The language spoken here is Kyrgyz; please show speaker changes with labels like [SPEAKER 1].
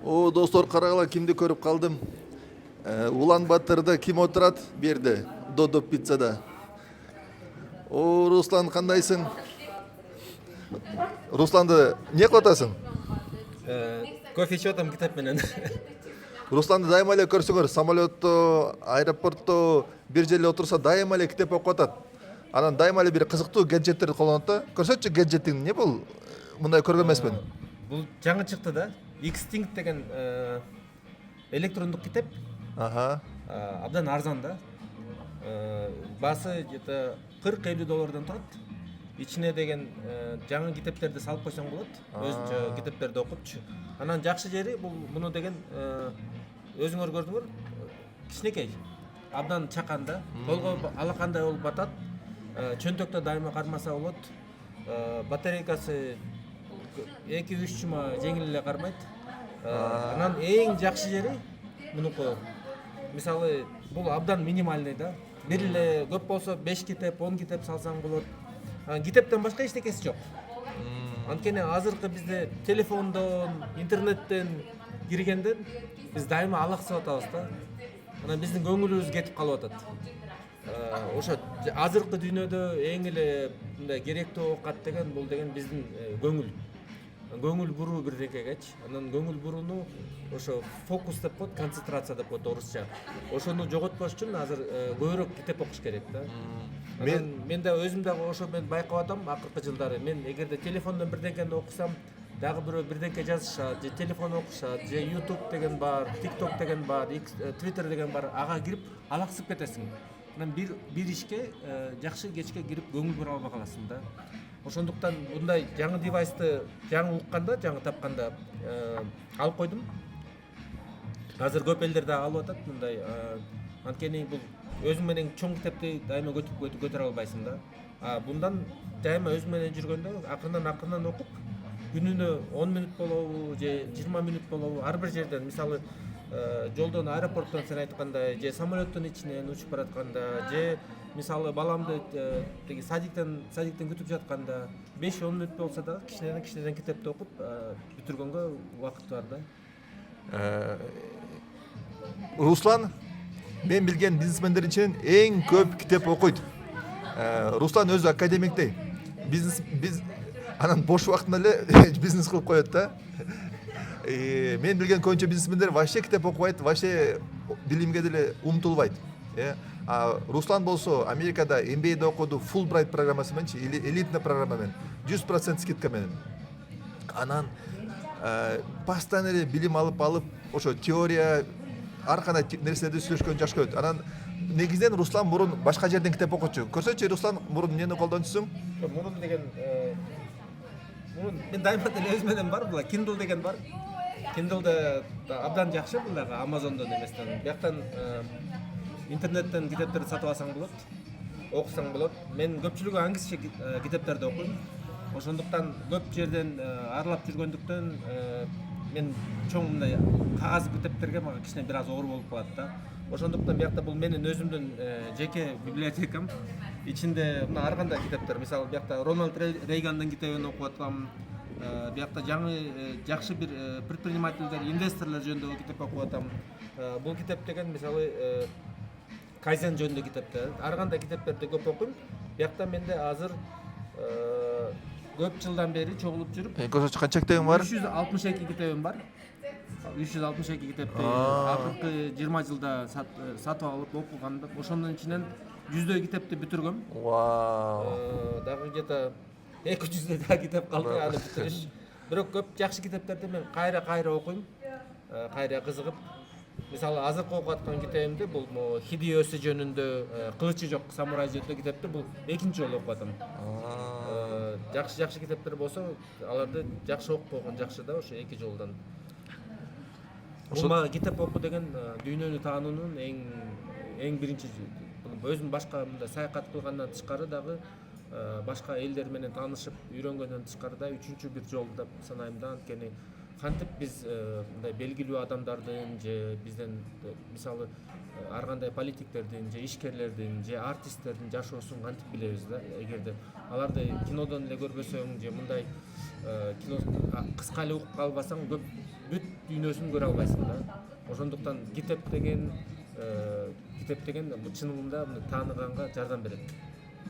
[SPEAKER 1] О, достор, карагыла кимди көрүп калдым. Улан Батырда ким отурат бу жерде? Додо пиццада. О, Руслан, кандайсың? Русланды эмне кылып атасың?
[SPEAKER 2] Кофе ичип китап менен.
[SPEAKER 1] Русланды дайыма эле көрсөңөр, самолетто, аэропортто бир жерде отурса дайыма эле китеп окуп атат. Анан дайыма эле бир кызыктуу гаджеттерди колдонот да. Көрсөтчү гаджетиң эмне бул? Мындай көргөн эмесмин.
[SPEAKER 2] Бул жаңы чыкты да. Extinct деген электрондук китеп.
[SPEAKER 1] Аха.
[SPEAKER 2] Абдан арзан да. Баасы где-то $40-50 турат. Ичине деген жаңы китептерди салып койсоң болот. Өзүнчө китептерди окупчу. Анан жакшы жери бул муну деген өзүңөр көрдүңөр, кичинекей. Абдан чакан да. Колго алакандай болуп атат. Чөнтөктө дайыма кармаса болот. Батарейкасы 2-3 жума жеңил эле кармайт. Анан эң жакшы жери мунуку. Мисалы, бул абдан минимальный да. Бир эле көп болсо 5 китеп, 10 китеп салсаң болот. Китептен башка эчтекеси жок. Анткени азыркы бизде телефондон, интернеттен киргенден биз дайыма алаксып атабыз да. Анан биздин көңүлүбүз кетип калып атат. Ошо азыркы дүйнөдө эң эле мындай керектүү оокат деген бул деген биздин көңүл буруу бирдекегечи. Анан көңүл бурууну ошо фокус деп коет, концентрация деп коет орусча. Ошону жоготпош үчүн азыр көбүрөөк китеп окуш керек да. Мен да өзүм дагы ошо мен байкап атам акыркы жылдары. Мен эгерде телефондон бирдекени окусам, дагы бирөө бирдеке жазышат, же телефон окушат, же YouTube деген бар, TikTok деген бар, Twitter деген бар, ага кирип алаксып кетесиң. Анан бир ишке жакшы кечке кирип көңүл бура албай каласың да. Ошондуктан мындай жаңы девайсты жаңы укканда, жаңы тапканда алып койдум. Азыр көп элдер да алып атат мындай. Анткени бул өзүң менен чоң китепти дайыма көтөрө албайсың да. Bundan дайыма өзүм менен жүргөндө акырынан окуп, күнүнө 10 мүнөт болобу, же 20 мүнөт болобу, ар бир жерден, мисалы, жолдон аэропорттон сен айткандай, же самолеттон ичинен учуп баратканда, же мисалы баламды теги садиктен күтүп жатканда 5-10 мүнөт болсо да кичинеден китепти окуп бүтүргөнгө убакыт бар да.
[SPEAKER 1] Руслан мен билген бизнесмендер ичинен эң көп китеп окуйт. Руслан өзү академиктей. Биз анан бош убактында эле бизнес кылып коет да. Мен билген көбүнчө бизнесмендер вообще китеп окубайт, вообще билимге деле умтулбайт. Руслан болсо Америкада MBA'де окуду, Fulbright программасы мененчи, элитный программа менен, 100% скидка менен. Анан постоянно эле билим алып, ошо теория ар кандай нерселерди сүйлөшкөн жакшы көрөт. Анан негизинен Руслан мурун башка жерден китеп окучу. Көрсөчү, Руслан мурун эмнени колдончусуң?
[SPEAKER 2] Мурун деген мен дайыма деле өз менен бар, була Kindle деген бар. Kindle'да абдан жакшы, бул дагы Amazon'дон эместен. Бияктан интернеттен китептерди сатып алсаң болот, окусаң болот. Мен көпчүлүгү англисче китептерди окуйм. Ошондуктан көп жерден аралап жүргөндүктөн мен чоң мындай кагаз китептерге мага кичине бир аз оор болуп калат да. Ошондуктан биякта бул менин өзүмдүн жеке библиотекам. Ичинде мына ар кандай китептер, мисалы биякта Рональд Рейгандын китебин окуп атам. Биякта жаңы жакшы бир предпринимательдер, инвесторлор жөнүндө китеп окуп атам. Бул китеп деген мисалы Кайзен жөнүндө китептер. Ар кандай китептерди көп окуйм. Биякта менде азыр көп жылдан бери чогулуп жүрүп,
[SPEAKER 1] Көрсөчү канча китебиң бар?
[SPEAKER 2] 362 китебим бар. 362 китепти акыркы 20 жылда сатып алып окугам. Ошондон ичинен 100дөй китепти бүтүргөм.
[SPEAKER 1] Вау.
[SPEAKER 2] Дагы где-то 200дөй да китеп калды аны бүтүрүш. Бирок көп жакшы китептерди мен кайра окуйм. Кайра кызыгып. Мисалы, азыркы окуп аткан китебимди бул Хидеоси жөнүндө, кылычы жок самурай жөнүндө китепти бул экинчи жолу окуп атам. Жакшы китептер болсо, аларды жакшы окуп койгон жакшы да, ошо 2 жолдон. Бул китеп окуу деген дүйнөнү таануунун эң биринчи, өзүм башка мындай саякат кылгандан тышкары дагы башка элдер менен таанышып үйрөнгөндөн тышкары да 3-чү бир жол деп санайм да. Анткени кантип биз мындай белгилүү адамдардын же бизден мисалы ар кандай политиктердин же ишкерлердин же артисттердин жашоосун кантип билебиз да. Эгерде аларды кинодон эле көрбөсөң же мындай кино кыска эле угуп калбасаң, көп бүт дүйнөсүн көрө албайсың да. Ошондуктан китеп деген бул чынында муну тааныганга жардам берет.